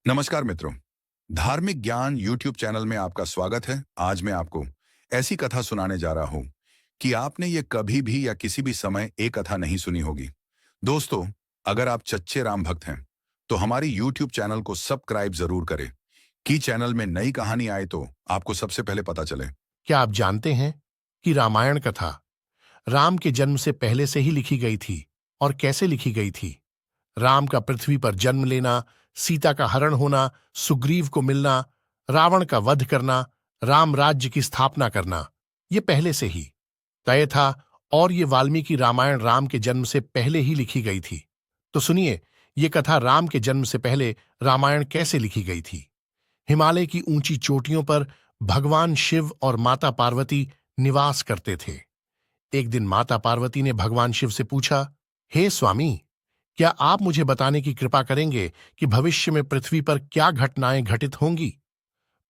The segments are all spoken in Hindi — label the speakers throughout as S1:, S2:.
S1: नमस्कार मित्रों। धार्मिक ज्ञान यूट्यूब चैनल में आपका स्वागत है। आज मैं आपको ऐसी कथा सुनाने जा रहा हूं कि आपने ये कभी भी या किसी भी समय एक कथा नहीं सुनी होगी। दोस्तों, अगर आप सच्चे राम भक्त हैं तो हमारी यूट्यूब चैनल को सब्सक्राइब जरूर करें कि चैनल में नई कहानी आए तो आपको सबसे पहले पता चले।
S2: क्या आप जानते हैं कि रामायण कथा राम के जन्म से पहले से ही लिखी गई थी? और कैसे लिखी गई थी? राम का पृथ्वी पर जन्म लेना, सीता का हरण होना, सुग्रीव को मिलना, रावण का वध करना, राम राज्य की स्थापना करना, ये पहले से ही तय था। और ये वाल्मीकि रामायण राम के जन्म से पहले ही लिखी गई थी। तो सुनिए, ये कथा राम के जन्म से पहले रामायण कैसे लिखी गई थी। हिमालय की ऊंची चोटियों पर भगवान शिव और माता पार्वती निवास करते थे। एक दिन माता पार्वती ने भगवान शिव से पूछा, हे स्वामी, क्या आप मुझे बताने की कृपा करेंगे कि भविष्य में पृथ्वी पर क्या घटनाएं घटित होंगी?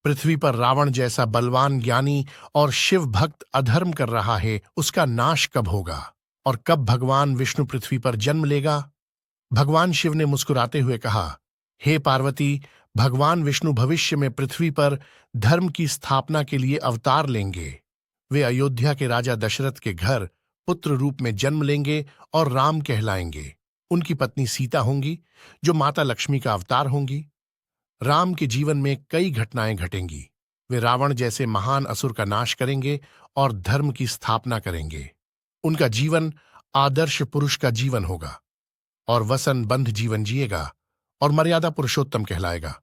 S2: पृथ्वी पर रावण जैसा बलवान ज्ञानी और शिव भक्त अधर्म कर रहा है, उसका नाश कब होगा? और कब भगवान विष्णु पृथ्वी पर जन्म लेगा? भगवान शिव ने मुस्कुराते हुए कहा, हे पार्वती, भगवान विष्णु भविष्य में पृथ्वी पर धर्म की स्थापना के लिए अवतार लेंगे। वे अयोध्या के राजा दशरथ के घर पुत्र रूप में जन्म लेंगे और राम कहलाएंगे। उनकी पत्नी सीता होंगी, जो माता लक्ष्मी का अवतार होंगी। राम के जीवन में कई घटनाएं घटेंगी। वे रावण जैसे महान असुर का नाश करेंगे और धर्म की स्थापना करेंगे। उनका जीवन आदर्श पुरुष का जीवन होगा और वसन बंध जीवन जिएगा और मर्यादा पुरुषोत्तम कहलाएगा।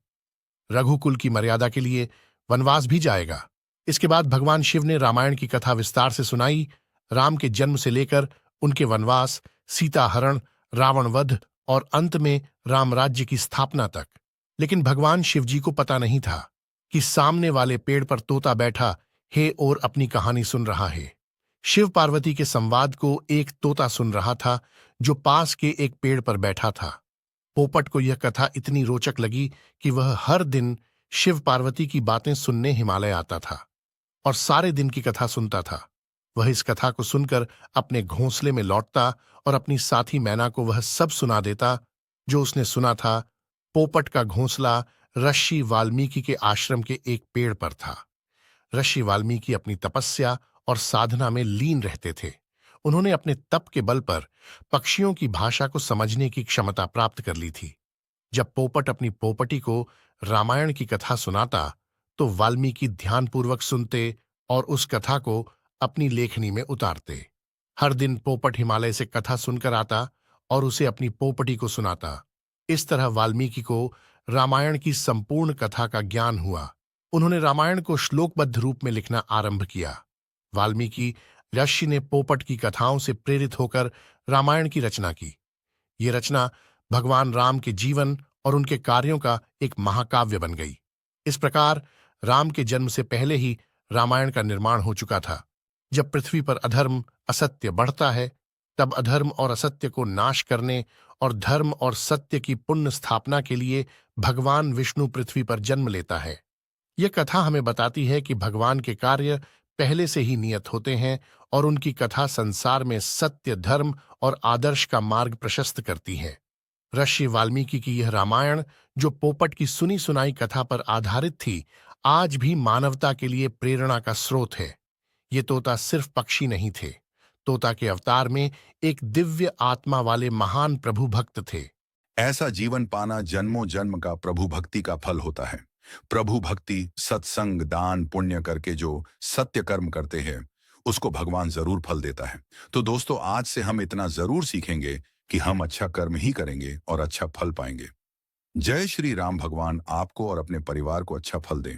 S2: रघुकुल की मर्यादा के लिए वनवास भी जाएगा। इसके बाद भगवान शिव ने रामायण की कथा विस्तार से सुनाई, राम के जन्म से लेकर उनके वनवास, सीता हरण, रावण वध और अंत में राम राज्य की स्थापना तक। लेकिन भगवान शिव जी को पता नहीं था कि सामने वाले पेड़ पर तोता बैठा है और अपनी कहानी सुन रहा है। शिव पार्वती के संवाद को एक तोता सुन रहा था, जो पास के एक पेड़ पर बैठा था। पोपट को यह कथा इतनी रोचक लगी कि वह हर दिन शिव पार्वती की बातें सुनने हिमालय आता था और सारे दिन की कथा सुनता था। वह इस कथा को सुनकर अपने घोंसले में लौटता और अपनी साथी मैना को वह सब सुना देता जो उसने सुना था। पोपट का घोंसला ऋषि वाल्मीकि के आश्रम के एक पेड़ पर था। ऋषि वाल्मीकि अपनी तपस्या और साधना में लीन रहते थे। उन्होंने अपने तप के बल पर पक्षियों की भाषा को समझने की क्षमता प्राप्त कर ली थी। जब पोपट अपनी पोपटी को रामायण की कथा सुनाता तो वाल्मीकि ध्यानपूर्वक सुनते और उस कथा को अपनी लेखनी में उतारते। हर दिन पोपट हिमालय से कथा सुनकर आता और उसे अपनी पोपटी को सुनाता। इस तरह वाल्मीकि को रामायण की संपूर्ण कथा का ज्ञान हुआ। उन्होंने रामायण को श्लोकबद्ध रूप में लिखना आरंभ किया। वाल्मीकि ऋषि ने पोपट की कथाओं से प्रेरित होकर रामायण की रचना की। ये रचना भगवान राम के जीवन और उनके कार्यों का एक महाकाव्य बन गई। इस प्रकार राम के जन्म से पहले ही रामायण का निर्माण हो चुका था। जब पृथ्वी पर अधर्म, असत्य बढ़ता है, तब अधर्म और असत्य को नाश करने और धर्म और सत्य की पुण्य स्थापना के लिए भगवान विष्णु पृथ्वी पर जन्म लेता है। यह कथा हमें बताती है कि भगवान के कार्य पहले से ही नियत होते हैं और उनकी कथा संसार में सत्य, धर्म और आदर्श का मार्ग प्रशस्त करती है। ऋषि वाल्मीकि की यह रामायण, जो पोपट की सुनी सुनाई कथा पर आधारित थी, आज भी मानवता के लिए प्रेरणा का स्रोत है। ये तोता सिर्फ पक्षी नहीं थे। तोता के अवतार में एक दिव्य आत्मा वाले महान प्रभु भक्त थे।
S1: ऐसा जीवन पाना जन्मों जन्म का प्रभु भक्ति का फल होता है। प्रभु भक्ति, सत्संग, दान, पुण्य करके जो सत्य कर्म करते हैं उसको भगवान जरूर फल देता है। तो दोस्तों, आज से हम इतना जरूर सीखेंगे कि हम अच्छा कर्म ही करेंगे और अच्छा फल पाएंगे। जय श्री राम। भगवान आपको और अपने परिवार को अच्छा फल दें।